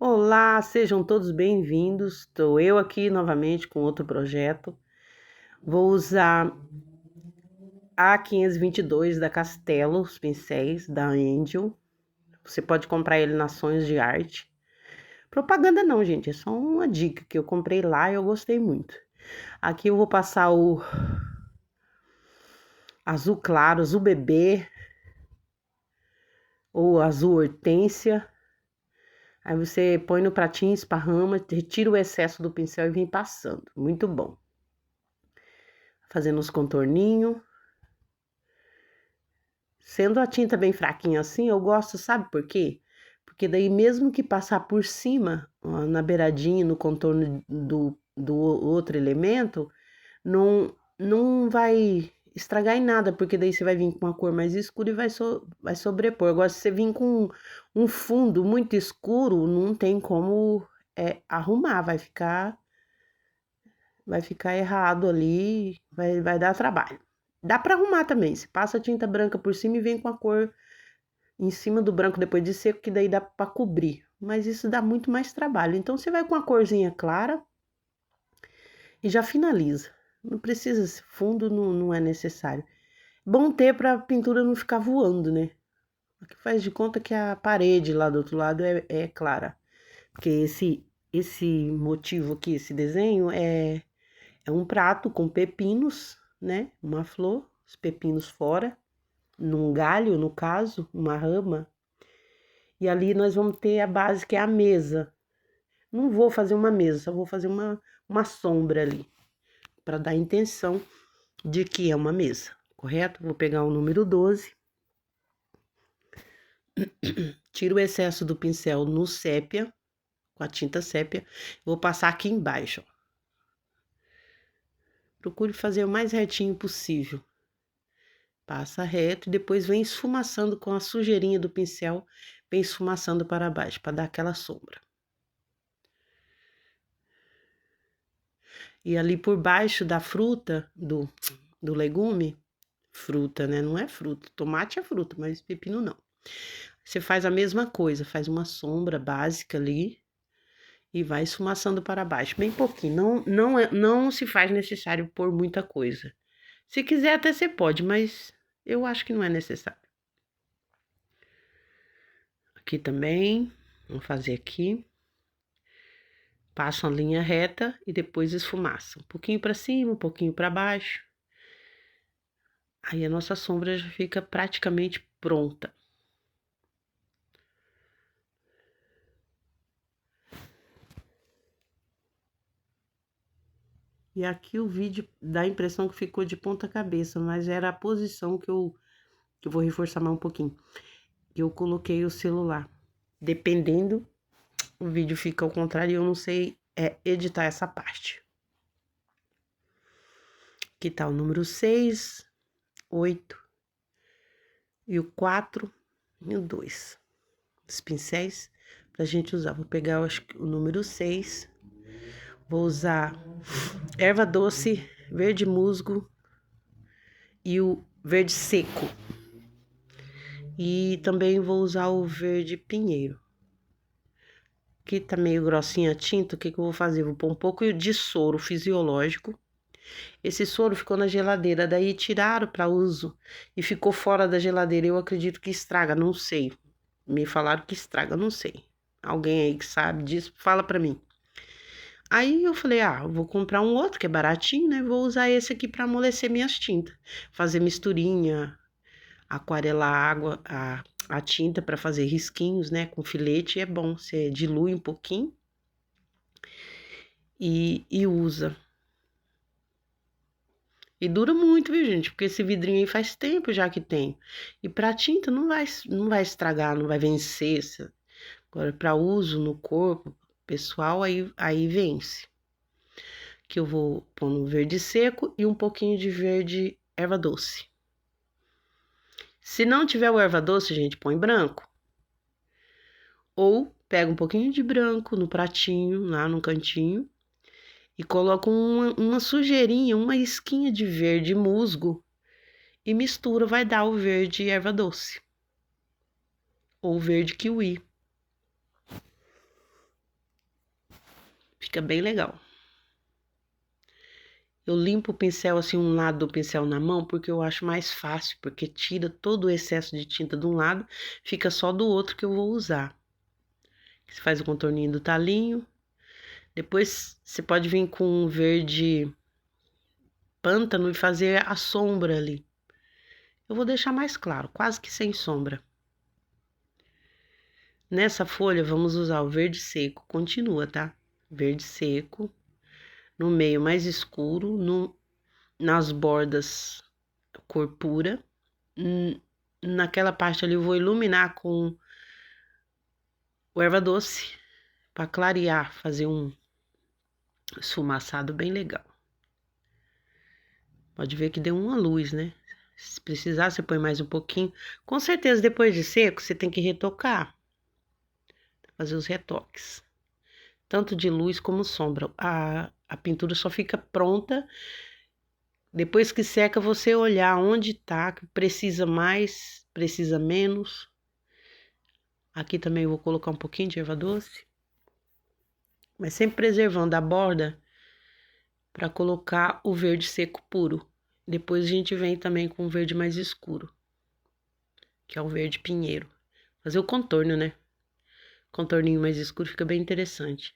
Olá, sejam todos bem-vindos. Estou eu aqui novamente com outro projeto. Vou usar a 522 da Castelo, os pincéis da Angel. Você pode comprar ele nas Sonhos de Arte. Propaganda não, gente, é só uma dica que eu comprei lá e eu gostei muito. Aqui eu vou passar o azul claro, azul bebê ou azul hortênsia. Aí você põe no pratinho, esparrama, retira o excesso do pincel e vem passando. Muito bom. Fazendo os contorninhos. Sendo a tinta bem fraquinha assim, eu gosto, sabe por quê? Porque daí mesmo que passar por cima, ó, na beiradinha, no contorno do outro elemento, não vai estragar em nada, porque daí você vai vir com uma cor mais escura e vai sobrepor. Agora, se você vir com um fundo muito escuro, não tem como arrumar, vai ficar errado ali, vai dar trabalho. Dá para arrumar também, você passa a tinta branca por cima e vem com a cor em cima do branco depois de seco, que daí dá para cobrir. Mas isso dá muito mais trabalho. Então você vai com a corzinha clara e já finaliza. Não precisa, fundo não é necessário. Bom ter para a pintura não ficar voando, né? Aqui faz de conta que a parede lá do outro lado é clara. Porque esse motivo aqui, esse desenho é um prato com pepinos, né? Uma flor, os pepinos fora, num galho, no caso, uma rama. E ali nós vamos ter a base, que é a mesa. Não vou fazer uma mesa, só vou fazer uma sombra ali, para dar a intenção de que é uma mesa, correto? Vou pegar o número 12, tiro o excesso do pincel no sépia, com a tinta sépia, vou passar aqui embaixo, ó. Procure fazer o mais retinho possível. Passa reto e depois vem esfumaçando com a sujeirinha do pincel, vem esfumaçando para baixo, para dar aquela sombra. E ali por baixo da fruta, do legume, fruta, né? Não é fruta. Tomate é fruta, mas pepino não. Você faz a mesma coisa, faz uma sombra básica ali e vai esfumaçando para baixo, bem pouquinho. Não se faz necessário pôr muita coisa. Se quiser até você pode, mas eu acho que não é necessário. Aqui também, vamos fazer aqui. Passa uma linha reta e depois esfumaça. Um pouquinho para cima, um pouquinho para baixo. Aí a nossa sombra já fica praticamente pronta. E aqui o vídeo dá a impressão que ficou de ponta cabeça, mas era a posição que eu vou reforçar mais um pouquinho. Eu coloquei o celular. Dependendo, o vídeo fica ao contrário e eu não sei editar essa parte. Aqui tá o número 6, 8 e o 4 e o 2. Os pincéis pra gente usar. Vou pegar, eu acho que o número 6. Vou usar erva doce, verde musgo e o verde seco. E também vou usar o verde pinheiro. Aqui tá meio grossinha a tinta, o que que eu vou fazer? Vou pôr um pouco de soro fisiológico. Esse soro ficou na geladeira, daí tiraram para uso e ficou fora da geladeira. Eu acredito que estraga, não sei. Me falaram que estraga, não sei. Alguém aí que sabe disso, fala para mim. Aí eu falei, eu vou comprar um outro que é baratinho, né? Vou usar esse aqui para amolecer minhas tintas. Fazer misturinha, aquarelar a tinta para fazer risquinhos, né? Com filete é bom. Você dilui um pouquinho e usa. E dura muito, viu, gente? Porque esse vidrinho aí faz tempo já que tem. E pra tinta não vai estragar, não vai vencer. Agora, para uso no corpo pessoal, aí vence. Que eu vou pôr no verde seco e um pouquinho de verde erva doce. Se não tiver o erva doce, gente, põe branco. Ou pega um pouquinho de branco no pratinho, lá no cantinho, e coloca uma sujeirinha, uma esquinha de verde musgo e mistura, vai dar o verde erva doce ou verde kiwi. Fica bem legal. Eu limpo o pincel assim, um lado do pincel na mão, porque eu acho mais fácil, porque tira todo o excesso de tinta de um lado, fica só do outro que eu vou usar. Você faz o contorninho do talinho. Depois você pode vir com um verde pântano e fazer a sombra ali. Eu vou deixar mais claro, quase que sem sombra. Nessa folha, vamos usar o verde seco, continua, tá? Verde seco, no meio mais escuro, nas bordas cor pura. Naquela parte ali eu vou iluminar com o erva doce, para clarear, fazer um esfumaçado bem legal. Pode ver que deu uma luz, né? Se precisar, você põe mais um pouquinho. Com certeza, depois de seco, você tem que retocar. Fazer os retoques. Tanto de luz como sombra. A pintura só fica pronta depois que seca, você olhar onde tá, que precisa mais, precisa menos. Aqui também eu vou colocar um pouquinho de erva doce. Mas sempre preservando a borda para colocar o verde seco puro. Depois a gente vem também com o verde mais escuro, que é o verde pinheiro. Fazer o contorno, né? Contorninho mais escuro fica bem interessante.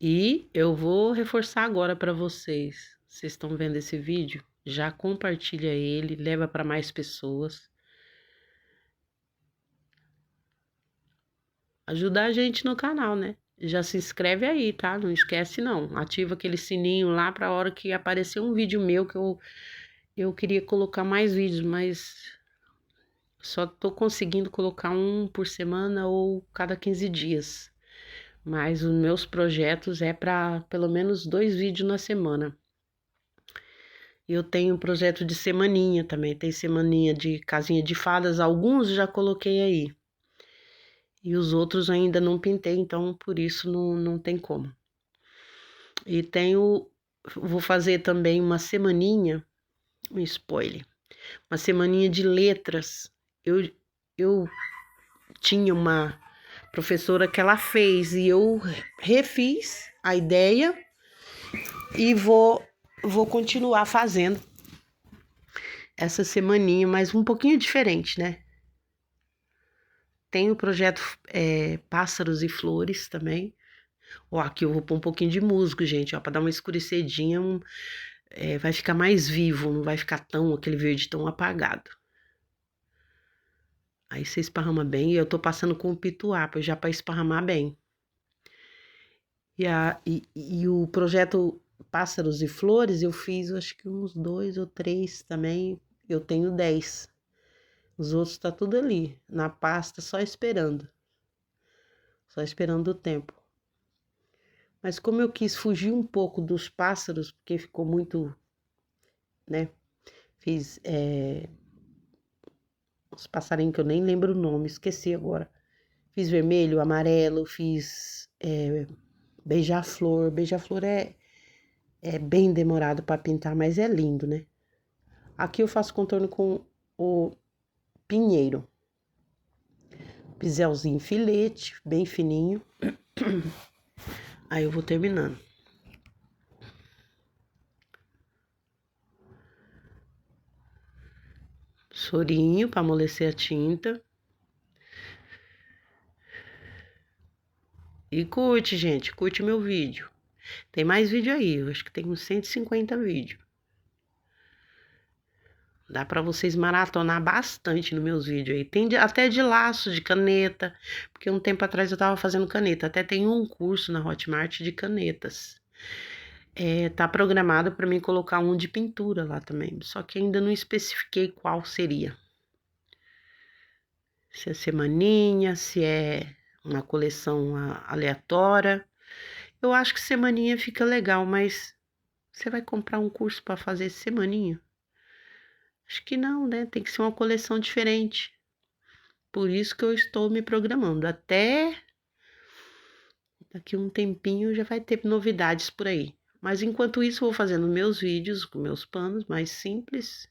E eu vou reforçar agora para vocês. Vocês estão vendo esse vídeo? Já compartilha ele, leva para mais pessoas. Ajudar a gente no canal, né? Já se inscreve aí, tá? Não esquece não. Ativa aquele sininho lá para a hora que aparecer um vídeo meu que eu queria colocar mais vídeos, mas só tô conseguindo colocar um por semana ou cada 15 dias. Mas os meus projetos é para pelo menos 2 vídeos na semana. Eu tenho um projeto de semaninha também, tem semaninha de casinha de fadas, alguns já coloquei aí. E os outros ainda não pintei, então por isso não tem como. E vou fazer também uma semaninha, um spoiler, uma semaninha de letras. Eu tinha uma professora que ela fez e eu refiz a ideia e vou continuar fazendo essa semaninha, mas um pouquinho diferente, né? Tem o projeto Pássaros e Flores também. Ó, aqui eu vou pôr um pouquinho de musgo, gente, ó, pra dar uma escurecidinha, vai ficar mais vivo, não vai ficar tão, aquele verde tão apagado. Aí você esparrama bem, e eu tô passando com o pituá, já pra esparramar bem. E o projeto Pássaros e Flores, eu fiz acho que uns 2 ou 3 também, eu tenho 10. Os outros tá tudo ali, na pasta, só esperando o tempo. Mas como eu quis fugir um pouco dos pássaros, porque ficou muito, né? Fiz uns passarinhos que eu nem lembro o nome, esqueci agora. Fiz vermelho, amarelo, fiz beija-flor. Beija-flor é bem demorado para pintar, mas é lindo, né? Aqui eu faço contorno com o pinheiro. Pinzelzinho filete, bem fininho. Aí eu vou terminando. Sorinho para amolecer a tinta. E curte, gente, curte meu vídeo. Tem mais vídeo aí, eu acho que tem uns 150 vídeos. Dá para vocês maratonar bastante nos meus vídeos aí. Tem até de laço, de caneta, porque um tempo atrás eu tava fazendo caneta. Até tem um curso na Hotmart de canetas. Tá programado para mim colocar um de pintura lá também, só que ainda não especifiquei qual seria. Se é semaninha, se é uma coleção aleatória. Eu acho que semaninha fica legal, mas você vai comprar um curso para fazer semaninha? Acho que não, né? Tem que ser uma coleção diferente. Por isso que eu estou me programando. Até daqui um tempinho já vai ter novidades por aí. Mas enquanto isso, vou fazendo meus vídeos com meus panos mais simples.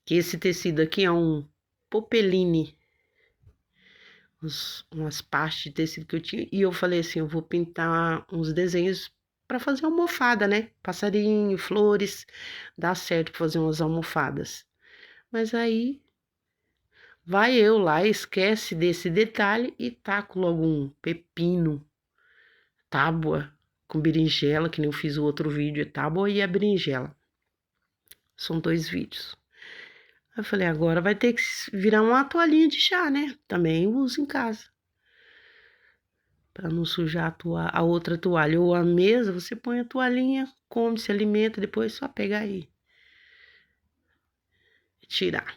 Que esse tecido aqui é um Popeline umas pastas de tecido que eu tinha. E eu falei assim, eu vou pintar uns desenhos para fazer almofada, né? Passarinho, flores, dá certo pra fazer umas almofadas. Mas aí vai eu lá, esquece desse detalhe e taco logo um pepino, tábua com berinjela, que nem eu fiz o outro vídeo, é tábua e a berinjela. São 2 vídeos. Aí eu falei, agora vai ter que virar uma toalhinha de chá, né? Também uso em casa. Para não sujar a outra toalha. Ou a mesa, você põe a toalhinha, come, se alimenta, depois é só pegar aí e tirar.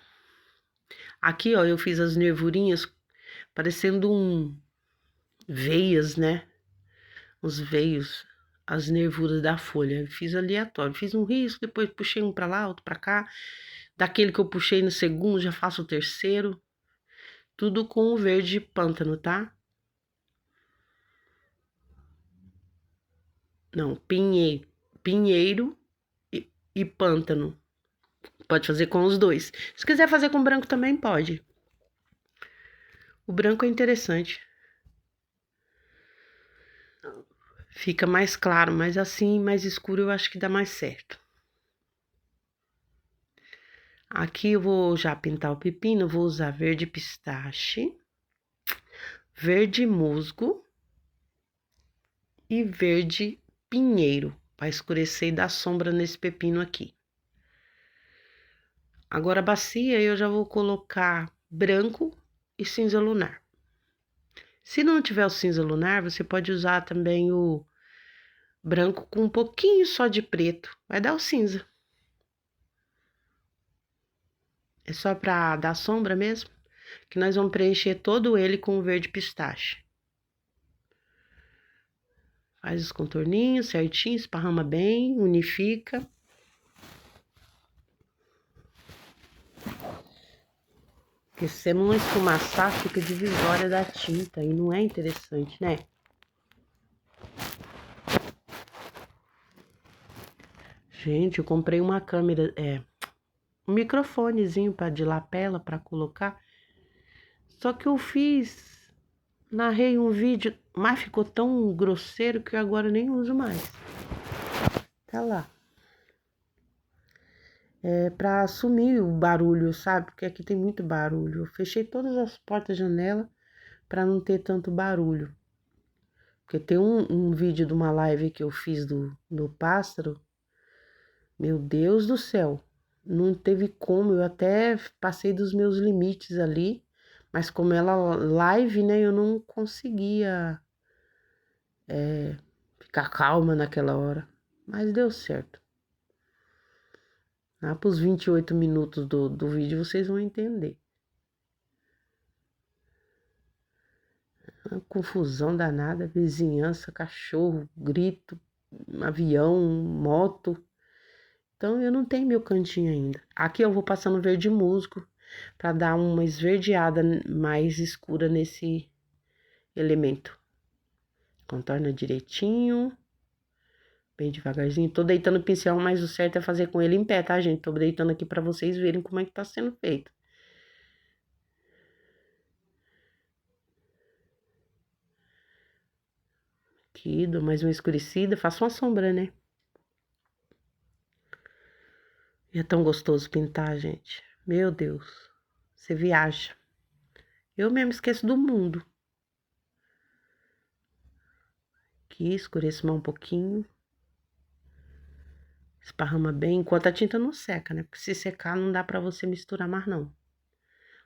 Aqui, ó, eu fiz as nervurinhas parecendo veias, né? Os veios, as nervuras da folha. Fiz aleatório. Fiz um risco, depois puxei um para lá, outro para cá. Daquele que eu puxei no segundo, já faço o terceiro. Tudo com o verde pântano, tá? Não, pinheiro e pântano. Pode fazer com os dois. Se quiser fazer com branco também pode. O branco é interessante. Fica mais claro, mas assim, mais escuro eu acho que dá mais certo. Aqui eu vou já pintar o pepino, vou usar verde pistache, verde musgo e verde pinheiro, para escurecer e dar sombra nesse pepino aqui. Agora a bacia eu já vou colocar branco e cinza lunar. Se não tiver o cinza lunar, você pode usar também o branco com um pouquinho só de preto, vai dar o cinza. É só para dar sombra mesmo, que nós vamos preencher todo ele com o verde pistache. Faz os contorninhos certinho, esparrama bem, unifica. Porque se você não esfumaçar, fica divisória da tinta e não é interessante, né? Gente, eu comprei uma câmera, um microfonezinho de lapela para colocar. Só que eu narrei um vídeo, mas ficou tão grosseiro que eu agora nem uso mais. Tá lá. É pra sumir o barulho, sabe? Porque aqui tem muito barulho. Eu fechei todas as portas e janelas para não ter tanto barulho. Porque tem um vídeo de uma live que eu fiz do pássaro. Meu Deus do céu. Não teve como, eu até passei dos meus limites ali. Mas como ela live, né, eu não conseguia ficar calma naquela hora. Mas deu certo. Lá para os 28 minutos do vídeo vocês vão entender. Uma confusão danada, vizinhança, cachorro, grito, avião, moto. Então eu não tenho meu cantinho ainda. Aqui eu vou passando verde musgo para dar uma esverdeada mais escura nesse elemento. Contorna direitinho, bem devagarzinho. Tô deitando o pincel, mas o certo é fazer com ele em pé, tá, gente? Tô deitando aqui para vocês verem como é que tá sendo feito. Aqui, dou mais uma escurecida, faço uma sombra, né? E é tão gostoso pintar, gente. Meu Deus, você viaja. Eu mesmo esqueço do mundo. Aqui, escureço mais um pouquinho. Esparrama bem, enquanto a tinta não seca, né? Porque se secar não dá pra você misturar mais, não.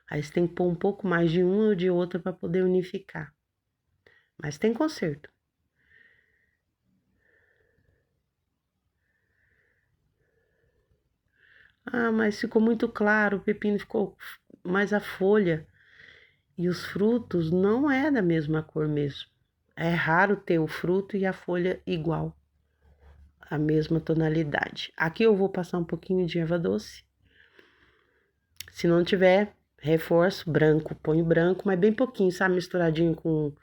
Aí você tem que pôr um pouco mais de um ou de outro pra poder unificar. Mas tem conserto. Ah, mas ficou muito claro, o pepino ficou... Mas a folha e os frutos não é da mesma cor mesmo. É raro ter o fruto e a folha igual. A mesma tonalidade. Aqui eu vou passar um pouquinho de erva doce. Se não tiver, reforço branco, ponho branco, mas bem pouquinho, sabe? Misturadinho com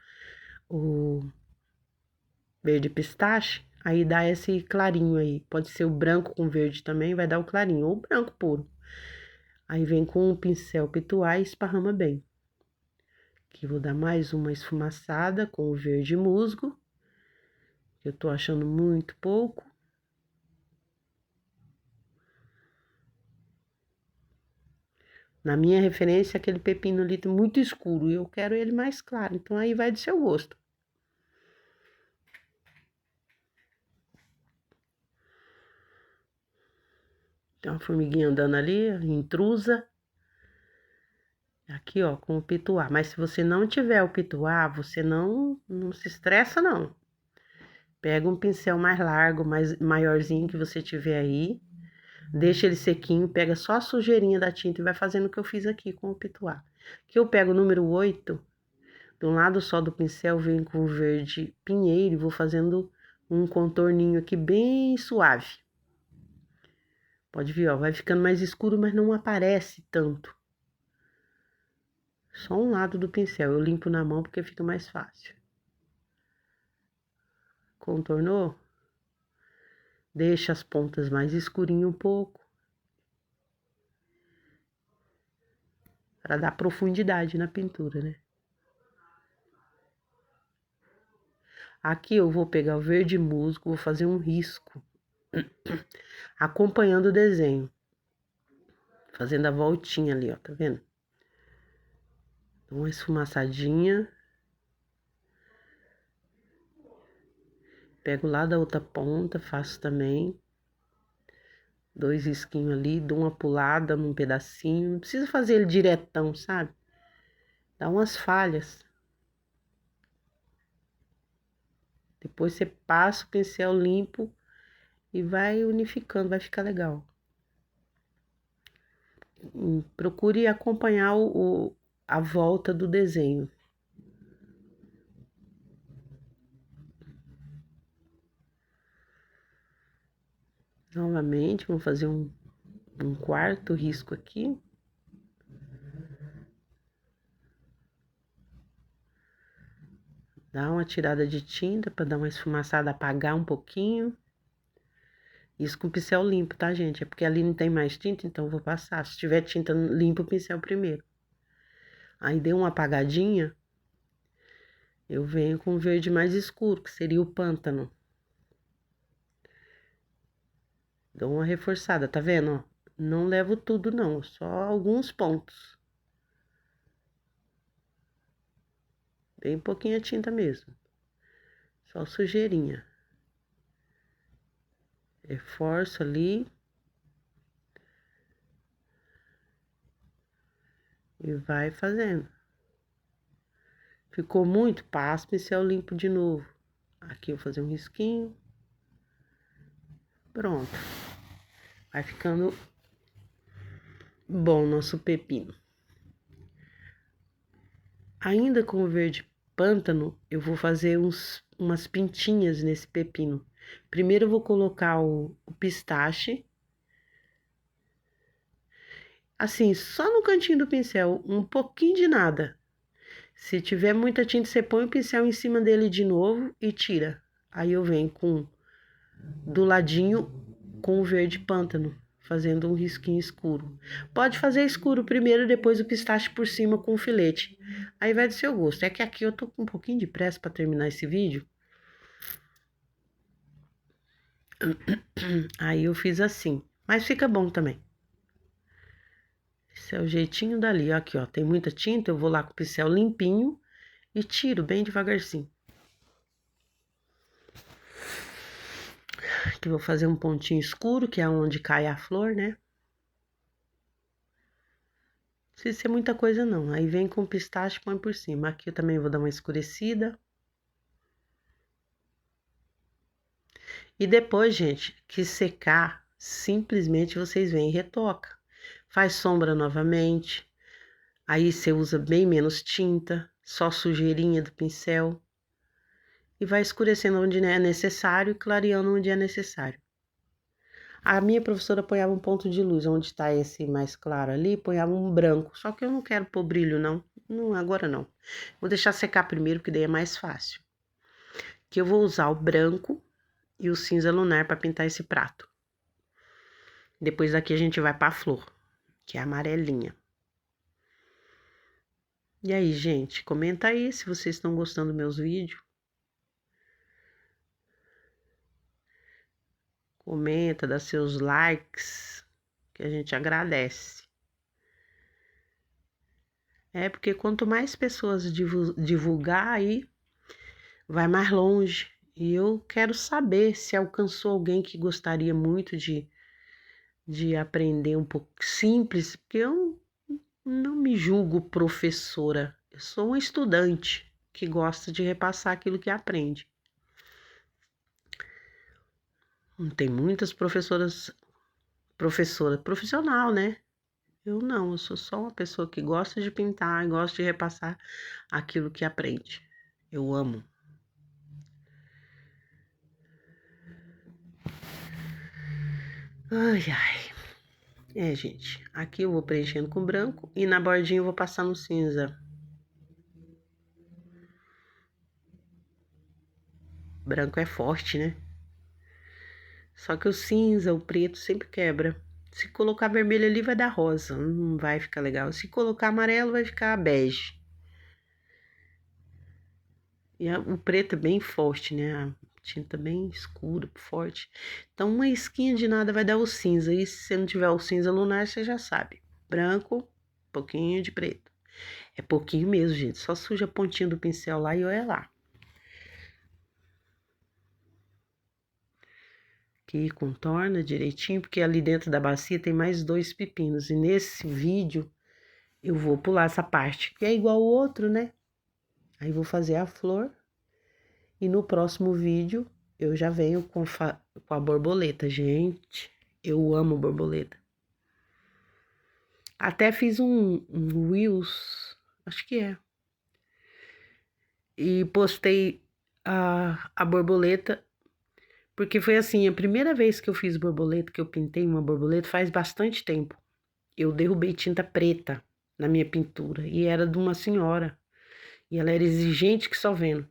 o verde pistache. Aí dá esse clarinho aí. Pode ser o branco com verde também, vai dar o clarinho. Ou o branco puro. Aí vem com um pincel pituar e esparrama bem. Aqui vou dar mais uma esfumaçada com o verde musgo, que eu tô achando muito pouco. Na minha referência, aquele pepino ali tá muito escuro e eu quero ele mais claro, então aí vai do seu gosto. Tem uma formiguinha andando ali, intrusa. Aqui, ó, com o pituá. Mas se você não tiver o pituá, você não se estressa, não. Pega um pincel mais largo, mais maiorzinho que você tiver aí. Deixa ele sequinho, pega só a sujeirinha da tinta e vai fazendo o que eu fiz aqui com o pituá. Aqui eu pego o número 8, de um lado só do pincel, venho com o verde pinheiro e vou fazendo um contorninho aqui bem suave. Pode ver, ó, vai ficando mais escuro, mas não aparece tanto. Só um lado do pincel, eu limpo na mão porque fica mais fácil. Contornou? Deixa as pontas mais escurinho um pouco. Para dar profundidade na pintura, né? Aqui eu vou pegar o verde musgo, vou fazer um risco, acompanhando o desenho. Fazendo a voltinha ali, ó, tá vendo? Dou uma esfumaçadinha. Pego lá da outra ponta, faço também. 2 risquinhos ali, dou uma pulada num pedacinho. Não precisa fazer ele diretão, sabe? Dá umas falhas. Depois você passa o pincel limpo e vai unificando, vai ficar legal. Procure acompanhar a volta do desenho. Novamente, vamos fazer um quarto risco aqui. Dá uma tirada de tinta para dar uma esfumaçada, apagar um pouquinho. Isso com pincel limpo, tá, gente? É porque ali não tem mais tinta, então eu vou passar. Se tiver tinta, limpa o pincel primeiro. Aí deu uma apagadinha, eu venho com o verde mais escuro, que seria o pântano. Dou uma reforçada, tá vendo, ó? Não levo tudo, não, só alguns pontos. Bem pouquinha tinta mesmo. Só sujeirinha. Reforço ali. E vai fazendo. Ficou muito? Passa o pincel limpo de novo. Aqui eu vou fazer um risquinho. Pronto. Vai ficando bom nosso pepino. Ainda com o verde pântano, eu vou fazer umas pintinhas nesse pepino. Primeiro eu vou colocar o pistache. Assim, só no cantinho do pincel, um pouquinho de nada. Se tiver muita tinta, você põe o pincel em cima dele de novo e tira. Aí eu venho do ladinho com o verde pântano, fazendo um risquinho escuro. Pode fazer escuro primeiro, depois o pistache por cima com o filete. Aí vai do seu gosto. É que aqui eu tô com um pouquinho de pressa para terminar esse vídeo. Aí eu fiz assim, mas fica bom também. Esse é o jeitinho dali, aqui ó, tem muita tinta, eu vou lá com o pincel limpinho e tiro bem devagarzinho. Aqui eu vou fazer um pontinho escuro, que é onde cai a flor, né? Não precisa ser muita coisa não, aí vem com o pistache e põe por cima. Aqui eu também vou dar uma escurecida. E depois, gente, que secar, simplesmente vocês vêm e retoca. Faz sombra novamente. Aí você usa bem menos tinta, só sujeirinha do pincel. E vai escurecendo onde é necessário e clareando onde é necessário. A minha professora ponhava um ponto de luz, onde está esse mais claro ali, ponhava um branco. Só que eu não quero pôr brilho, não. Não, agora não. Vou deixar secar primeiro, que daí é mais fácil. Que eu vou usar o branco e o cinza lunar para pintar esse prato. Depois daqui a gente vai para a flor, que é a amarelinha. E aí, gente, comenta aí se vocês estão gostando dos meus vídeos. Comenta, dá seus likes, que a gente agradece. É porque quanto mais pessoas divulgar aí, vai mais longe. E eu quero saber se alcançou alguém que gostaria muito de aprender um pouco simples, porque eu não me julgo professora. Eu sou uma estudante que gosta de repassar aquilo que aprende. Tem muitas professora profissional, né? Eu não, eu sou só uma pessoa que gosta de pintar e gosta de repassar aquilo que aprende. Eu amo. Ai, ai. É, gente, aqui eu vou preenchendo com branco e na bordinha eu vou passar no cinza. Branco é forte, né? Só que o cinza, o preto sempre quebra. Se colocar vermelho ali vai dar rosa, não vai ficar legal. Se colocar amarelo vai ficar bege. E o preto é bem forte, né? A tinta bem escura, forte. Então uma esquinha de nada vai dar o cinza. E se você não tiver o cinza lunar, você já sabe. Branco, pouquinho de preto. É pouquinho mesmo, gente. Só suja a pontinha do pincel lá e olha lá. Que contorna direitinho, porque ali dentro da bacia tem mais 2 pepinos. E nesse vídeo eu vou pular essa parte, que é igual o outro, né? Aí vou fazer a flor. E no próximo vídeo eu já venho com a borboleta. Gente, eu amo borboleta. Até fiz um Reels, acho que é. E postei a borboleta. Porque foi assim, a primeira vez que eu fiz borboleta, que eu pintei uma borboleta, faz bastante tempo. Eu derrubei tinta preta na minha pintura e era de uma senhora. E ela era exigente que só vendo.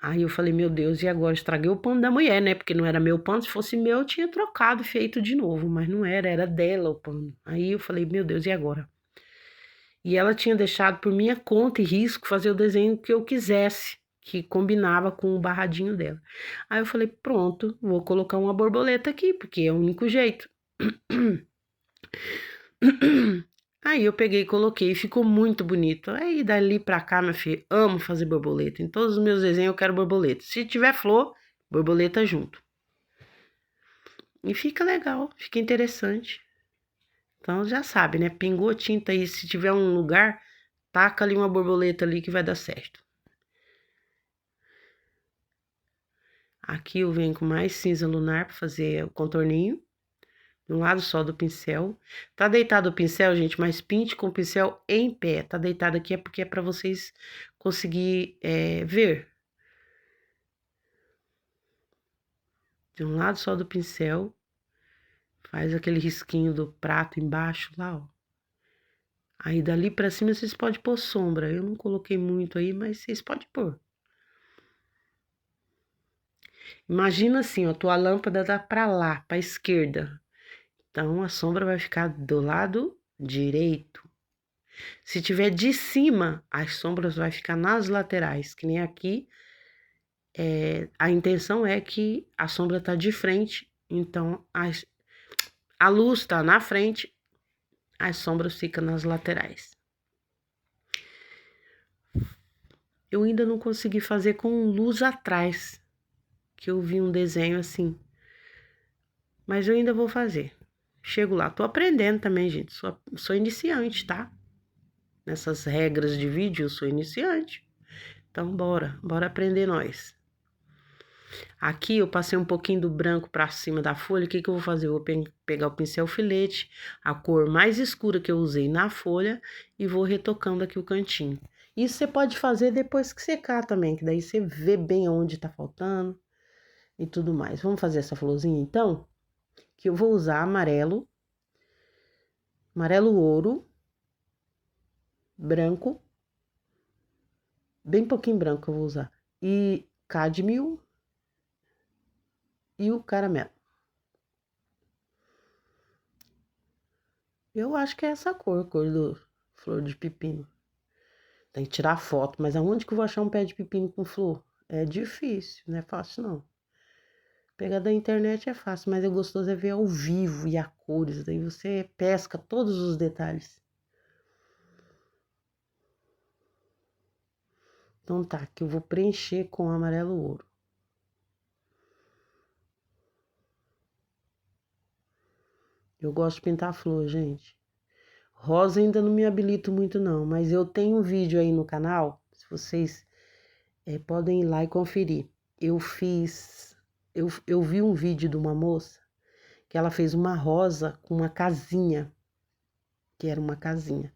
Aí eu falei, meu Deus, e agora? Estraguei o pano da mulher, né? Porque não era meu pano. Se fosse meu, eu tinha trocado e feito de novo. Mas não era, era dela o pano. Aí eu falei, meu Deus, e agora? E ela tinha deixado por minha conta e risco fazer o desenho que eu quisesse, que combinava com o barradinho dela. Aí eu falei, pronto, vou colocar uma borboleta aqui, porque é o único jeito. Aí eu peguei e coloquei, e ficou muito bonito. Aí dali pra cá, minha filha, amo fazer borboleta. Em todos os meus desenhos eu quero borboleta. Se tiver flor, borboleta junto. E fica legal, fica interessante. Então já sabe, né? Pingou tinta aí, se tiver um lugar, taca ali uma borboleta ali que vai dar certo. Aqui eu venho com mais cinza lunar para fazer o contorninho. De um lado só do pincel. Tá deitado o pincel, gente, mas pinte com o pincel em pé. Tá deitado aqui é porque é para vocês conseguir ver. De um lado só do pincel. Faz aquele risquinho do prato embaixo lá, ó. Aí dali pra cima vocês podem pôr sombra. Eu não coloquei muito aí, mas vocês podem pôr. Imagina assim, ó, tua lâmpada dá pra lá, pra esquerda. Então a sombra vai ficar do lado direito. Se tiver de cima, as sombras vai ficar nas laterais, que nem aqui. A intenção é que a sombra tá de frente, então a luz tá na frente, as sombras ficam nas laterais. Eu ainda não consegui fazer com luz atrás, que eu vi um desenho assim. Mas eu ainda vou fazer. Chego lá, tô aprendendo também, gente. Sou iniciante, tá? Nessas regras de vídeo, eu sou iniciante. Então, bora aprender nós. Aqui eu passei um pouquinho do branco para cima da folha. O que que eu vou fazer? Eu vou pegar o pincel filete, a cor mais escura que eu usei na folha e vou retocando aqui o cantinho. Isso você pode fazer depois que secar também, que daí você vê bem onde tá faltando e tudo mais. Vamos fazer essa florzinha então? Que eu vou usar amarelo ouro, branco, bem pouquinho branco eu vou usar, e cádmio e o caramelo. Eu acho que é essa cor do flor de pepino. Tem que tirar foto, mas aonde que eu vou achar um pé de pepino com flor? É difícil, não é fácil não. Pegar da internet é fácil, mas é gostoso é ver ao vivo e a cores, daí você pesca todos os detalhes. Então tá, que eu vou preencher com amarelo ouro. Eu gosto de pintar flor, gente. Rosa ainda não me habilito muito não, mas eu tenho um vídeo aí no canal, se vocês podem ir lá e conferir. Eu vi um vídeo de uma moça que ela fez uma rosa com uma casinha, que era uma casinha.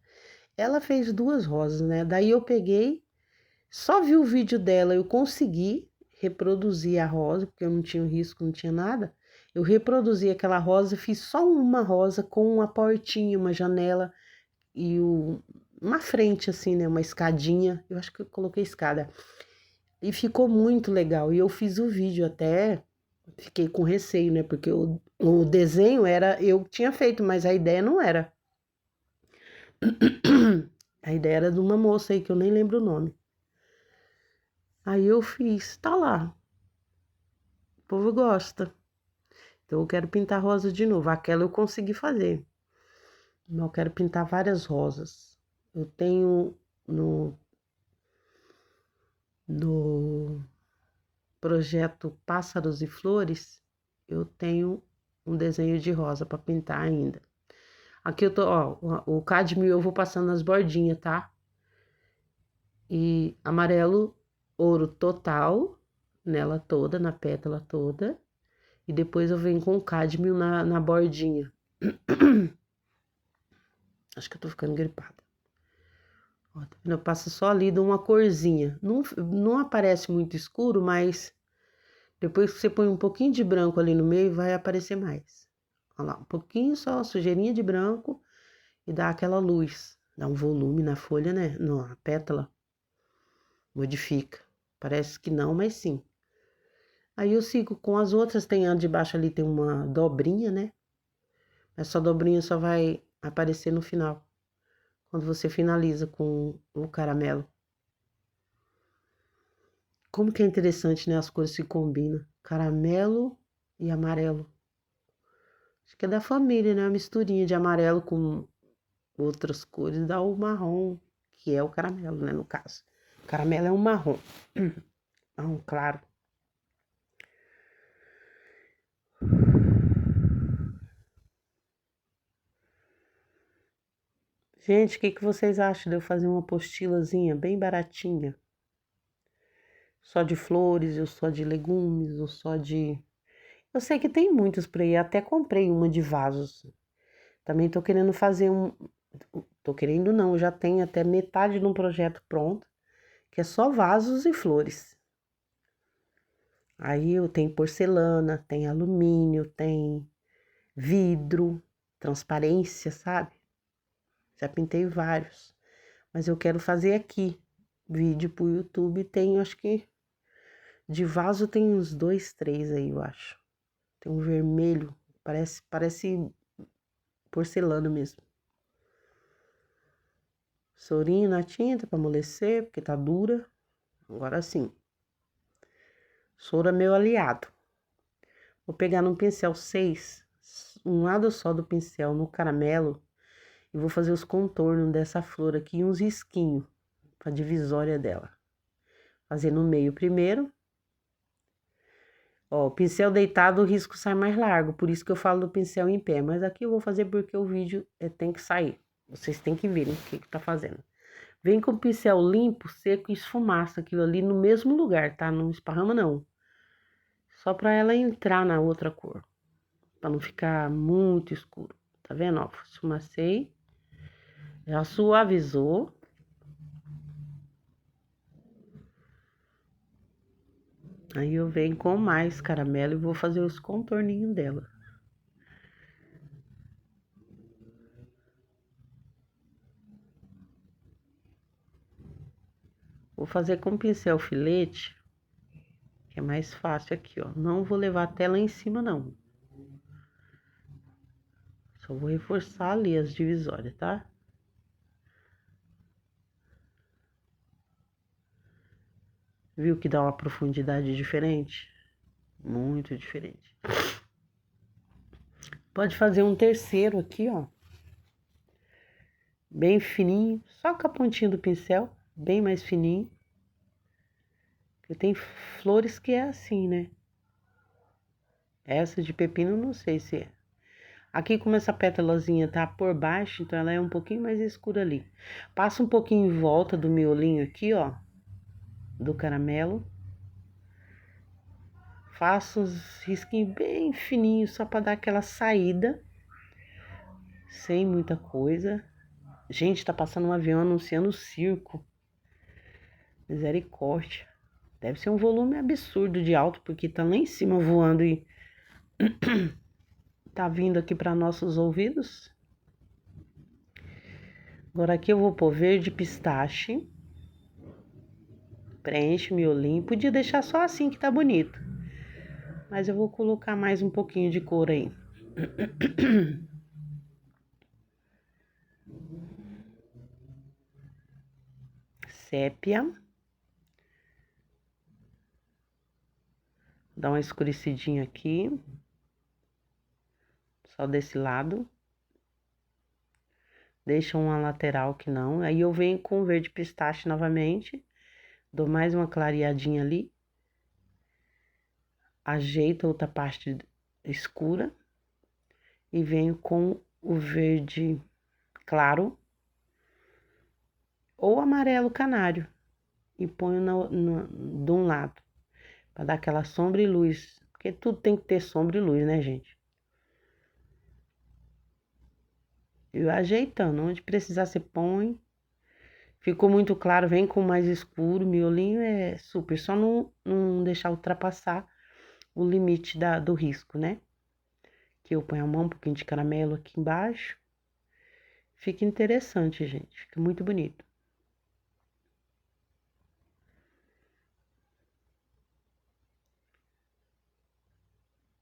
Ela fez 2 rosas, né? Daí eu peguei, só vi o vídeo dela, eu consegui reproduzir a rosa, porque eu não tinha risco, não tinha nada. Eu reproduzi aquela rosa, fiz só uma rosa com uma portinha, uma janela e uma frente assim, né? Uma escadinha. Eu acho que eu coloquei escada. E ficou muito legal. E eu fiz o vídeo até, fiquei com receio, né? Porque o desenho era, eu tinha feito, mas a ideia não era. A ideia era de uma moça aí que eu nem lembro o nome. Aí eu fiz, tá lá. O povo gosta. Então eu quero pintar rosa de novo. Aquela eu consegui fazer. Mas eu quero pintar várias rosas. Eu tenho no projeto Pássaros e Flores, eu tenho um desenho de rosa para pintar ainda. Aqui eu tô, ó, o cádmio eu vou passando nas bordinhas, tá? E amarelo ouro total nela toda, na pétala toda. E depois eu venho com cádmio na bordinha. Acho que eu tô ficando gripada. Ó, tá vendo? Eu passo só ali de uma corzinha. Não aparece muito escuro, mas depois que você põe um pouquinho de branco ali no meio, vai aparecer mais. Olha lá, um pouquinho só, sujeirinha de branco e dá aquela luz. Dá um volume na folha, né? Na pétala. Modifica. Parece que não, mas sim. Aí eu sigo com as outras, tem a de baixo ali, tem uma dobrinha, né? Essa dobrinha só vai aparecer no final, quando você finaliza com o caramelo. Como que é interessante, né? As cores se combinam. Caramelo e amarelo. Acho que é da família, né? Uma misturinha de amarelo com outras cores dá o marrom, que é o caramelo, né? No caso. O caramelo é um marrom. Marrom claro. Gente, o que vocês acham de eu fazer uma apostilazinha bem baratinha? Só de flores, ou só de legumes, ou só de... Eu sei que tem muitas por aí, até comprei uma de vasos. Também tô querendo fazer um... Tô querendo não, eu já tenho até metade de um projeto pronto, que é só vasos e flores. Aí eu tenho porcelana, tem alumínio, tem vidro, transparência, sabe? Já pintei vários. Mas eu quero fazer aqui. Vídeo pro YouTube tem, acho que de vaso tem uns 2, 3 aí, eu acho. Tem um vermelho, parece porcelana mesmo. Sorinho na tinta para amolecer, porque tá dura. Agora sim. Soro é meu aliado. Vou pegar num pincel 6, um lado só do pincel no caramelo, e vou fazer os contornos dessa flor aqui e uns risquinhos para divisória dela. Fazer no meio primeiro. Ó, o pincel deitado, o risco sai mais largo, por isso que eu falo do pincel em pé. Mas aqui eu vou fazer porque o vídeo tem que sair. Vocês têm que ver o que tá fazendo. Vem com o pincel limpo, seco e esfumaça aquilo ali no mesmo lugar, tá? Não esparrama não. Só para ela entrar na outra cor, para não ficar muito escuro. Tá vendo? Ó, esfumacei. Já suavizou. Aí eu venho com mais caramelo e vou fazer os contorninhos dela. Vou fazer com pincel filete, que é mais fácil aqui, ó. Não vou levar até lá em cima, não. Só vou reforçar ali as divisórias, tá? Viu que dá uma profundidade diferente? Muito diferente. Pode fazer um terceiro aqui, ó. Bem fininho, só com a pontinha do pincel, bem mais fininho. Porque tem flores que é assim, né? Essa de pepino não sei se é. Aqui como essa pétalazinha tá por baixo, então ela é um pouquinho mais escura ali. Passa um pouquinho em volta do miolinho aqui, ó. Do caramelo. Faço uns risquinhos bem fininhos, só pra dar aquela saída. Sem muita coisa. Gente, tá passando um avião anunciando o circo. Misericórdia. Deve ser um volume absurdo de alto, porque tá lá em cima voando e tá vindo aqui para nossos ouvidos. Agora aqui eu vou pôr verde pistache. Preenche o miolinho. Podia deixar só assim que tá bonito. Mas eu vou colocar mais um pouquinho de cor aí. Sépia. Dá uma escurecidinha aqui. Só desse lado. Deixa uma lateral que não. Aí eu venho com verde pistache novamente. Dou mais uma clareadinha ali. Ajeito outra parte escura. E venho com o verde claro. Ou amarelo canário. E ponho de um lado. Pra dar aquela sombra e luz. Porque tudo tem que ter sombra e luz, né, gente? E ajeitando. Onde precisar, você põe. Ficou muito claro, vem com mais escuro. Miolinho é super. Só não deixar ultrapassar o limite do risco, né? Que eu ponho a mão, um pouquinho de caramelo aqui embaixo. Fica interessante, gente. Fica muito bonito.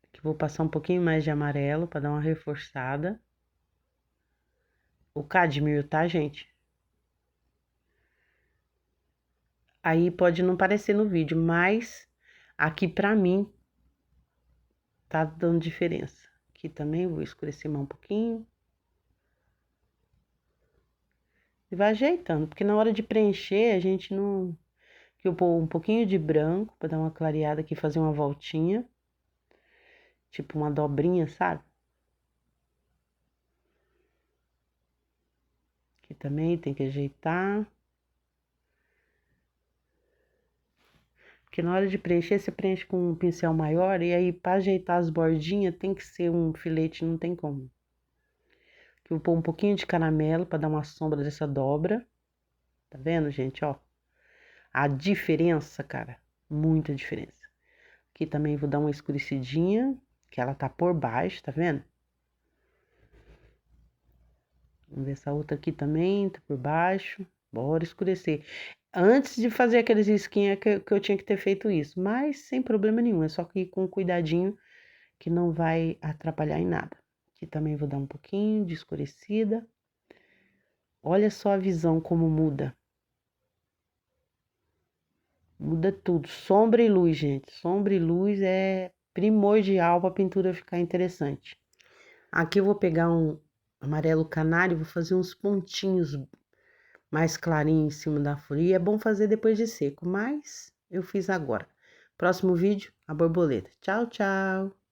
Aqui vou passar um pouquinho mais de amarelo para dar uma reforçada. O cádmio, tá, gente? Aí pode não parecer no vídeo, mas aqui pra mim tá dando diferença. Aqui também vou escurecer mais um pouquinho. E vai ajeitando, porque na hora de preencher a gente não... Aqui eu pôr um pouquinho de branco pra dar uma clareada aqui, fazer uma voltinha. Tipo uma dobrinha, sabe? Aqui também tem que ajeitar. Porque na hora de preencher, você preenche com um pincel maior. E aí, pra ajeitar as bordinhas, tem que ser um filete, não tem como. Aqui eu vou pôr um pouquinho de caramelo pra dar uma sombra dessa dobra. Tá vendo, gente, ó? A diferença, cara, muita diferença. Aqui também vou dar uma escurecidinha, que ela tá por baixo, tá vendo? Vamos ver essa outra aqui também, tá por baixo. Bora escurecer. Antes de fazer aqueles risquinhos que eu tinha que ter feito isso, mas sem problema nenhum, é só que ir com cuidadinho que não vai atrapalhar em nada. Aqui também vou dar um pouquinho de escurecida. Olha só a visão como muda. Muda tudo, sombra e luz, gente. Sombra e luz é primordial para a pintura ficar interessante. Aqui eu vou pegar um amarelo canário e vou fazer uns pontinhos mais clarinhos em cima da folha. E é bom fazer depois de seco, mas eu fiz agora. Próximo vídeo, a borboleta. Tchau, tchau!